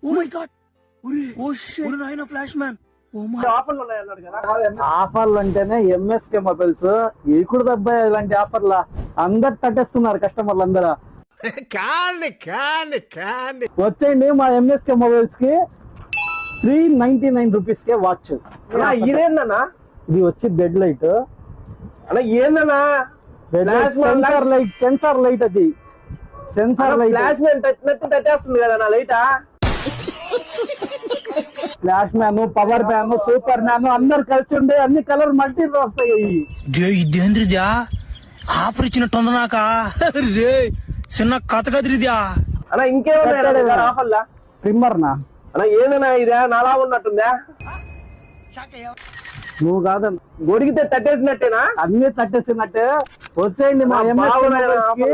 Oh my god, oh shit, నాయనా flash man. ఆఫర్లు అంటేనే ఎంఎస్కే మొబైల్స్ ఎక్కుడు దబ్బాయి. ఇలాంటి ఆఫర్లా అందరు తట్టేస్తున్నారు కస్టమర్లు అందరూ. వచ్చేయండి మా ఎంఎస్కే మొబైల్స్ కి 399 రూపీస్ కే వాచ్. ఇదేందన్నా? ఇది వచ్చి బెడ్ లైట్ అలా ఏందన్నా? సెన్సార్ లైట్ అది సెన్సార్ లైట్. ఫ్లాష్ మ్యాన్ తట్టేస్తుంది కదా నా లైటా? Flash man, power man, super man అందరు కలిసి ఉండే అన్ని కలర్ మల్టీ వస్తాయి. ఇదేంద్రిద్యా ఆఫర్ ఇచ్చినట్టు ఉంది నాక రే, చిన్న కథ కదిరిద్యా. అలా ఇంకేమన్నా ఆఫర్లా? ట్రిమ్మర్ నా అలా ఏదన్నా ఇదే నాలా ఉన్నట్టుందా? నువ్వు కాదన్న, గొడిగితే తట్టేసినట్టేనా? అన్ని తట్టేసినట్టే. వచ్చేయండి మా ఎంఎస్కే మొబైల్స్ కి